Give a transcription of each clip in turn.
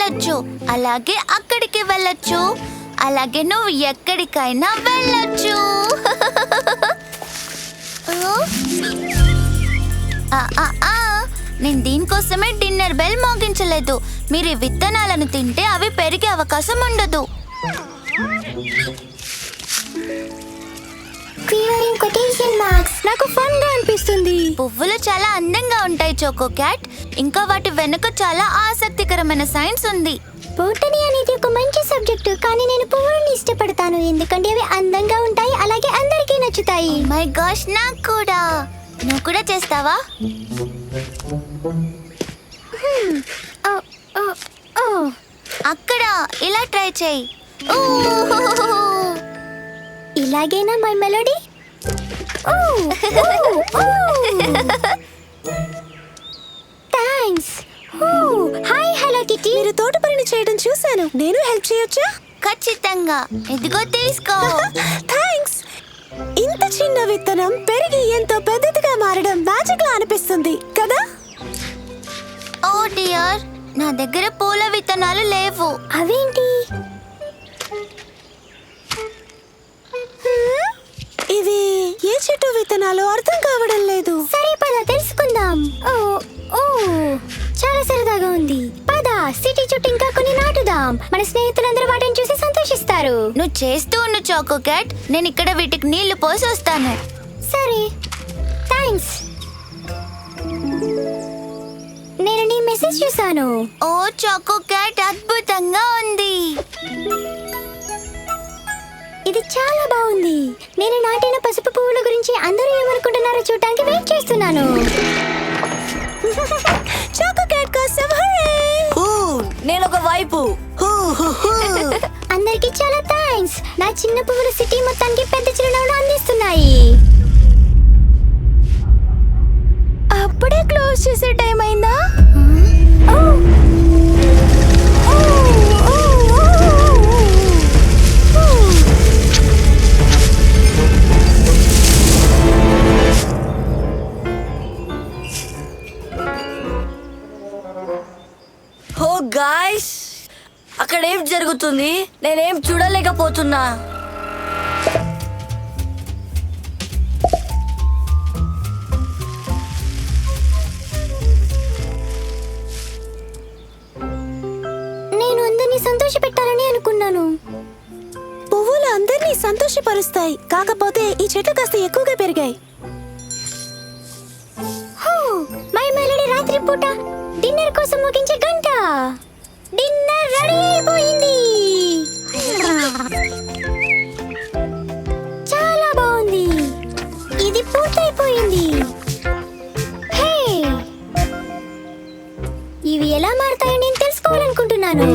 వెళ్ళొచ్చు, అలాగే అక్కడికి వెళ్ళొచ్చు, అలాగే నువ్వు ఎక్కడికైనా వెళ్ళొచ్చు. నేను దీనికోసమే డిన్నర్ బెల్ మోగించలేదు. మీరు ఈ విత్తనాలను తింటే అవి పెరిగే అవకాశం ఉండదు. నాకు ఫన్ గా అనిపిస్తుంది. పువ్వులు చాలా అందంగా ఉంటాయి చోకో క్యాట్. ఇంకా వాటి వెనుక చాలా ఆసక్తికరమైన సైన్స్ ఉంది. బోటనీ అనేది ఒక మంచి సబ్జెక్టు, కానీ నేను పువ్వులను ఇష్టపడతాను ఎందుకంటే అవి అందంగా ఉంటాయి, అలాగే అందరికీ నచ్చుతాయి. మై గాష్, నాకు కూడా. నువ్వు కూడా చేస్తావా? అక్కడ ఇలా ట్రై చేయి. ఇలాగేనా my melody? Thanks. Hi hello Kitty. మీరు తోట పనిని చేయడం చూశాను. నేను హెల్ప్ చేయొచ్చా? ఖచ్చితంగా. ఇదిగో తీసుకో. థ్యాంక్స్. ఇంత చిన్న విత్తనం పెరిగి ఎంతో పెద్దదిగా మారడం మ్యాజిక్ లా అనిపిస్తుంది కదా? ఓ డియర్, నా దగ్గర పూల విత్తనాలు లేవు. అవేంటి? ఇవి ఏ చెట్టు విత్తనాలు అర్థం కావడం లేదు. సరే పద తెలుసుకుందాం. ఓ చాలా సరదాగా ఉంది. పద సిటీ చుట్టూ ఇంకా కొన్ని నాటుదాం. మన స్నేహితులందరూ వాటిని చూసి సంతోషిస్తారు. నువ్వు చేస్తూ ఉన్న చాకో క్యాట్, నేను ఇక్కడ వీటికి నీళ్లు పోసి వస్తాను. సరే థ్యాంక్స్. నేను నీ మెసేజ్ చూసాను. ఓ చాకో క్యాట్, అద్భుతంగా ఉంది. ఇది చాలా బాగుంది. నేను నాటిన పసుపు పువ్వుల గురించి అందరూ ఏమనుకుంటున్నారో చూడటానికి వెయిట్ చేస్తున్నాను. చాకో క్యాట్ కోసం నేను ఒక వైపు. అందరికి చాలా థ్యాంక్స్. నా చిన్న పువ్వులు సిటీ మొత్తానికి పెద్ద చిరునవ్వును అందిస్తున్నాయి. అప్పుడే క్లోజ్ చేసే టైం అయిందా? ఓ గాయ్స్, అక్కడ ఏం జరుగుతుంది? నేనేం చూడలేకపోతున్నా. నేను అందరినీ సంతోషపెట్టాలని అనుకున్నాను. పువ్వులు అందరినీ సంతోషపరుస్తాయి, కాకపోతే ఈ చెట్లు కాస్త ఎక్కువగా పెరిగాయి. మై మెలోడీ రాత్రి పూట డిన్నర్ కోసం ముగించే గంట. డిన్నర్ రెడీ అయిపోయింది. చాలా బాగుంది. ఇది పూర్తయిపోయింది. హే, ఇవి ఎలా మారుతాయో నేను తెలుసుకోవాలనుకుంటున్నాను.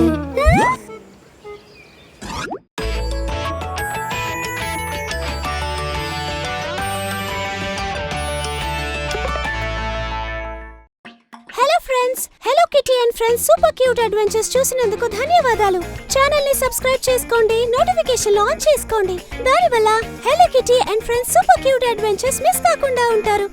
Hello kitty and friends super cute adventures చూసినందుకు ధన్యవాదాలు. ఛానల్ ని సబ్స్క్రైబ్ చేసుకోండి, నోటిఫికేషన్ ఆన్ చేసుకోండి. దానివల్ల hello kitty and friends super cute adventures miss కాకుండా ఉంటారు.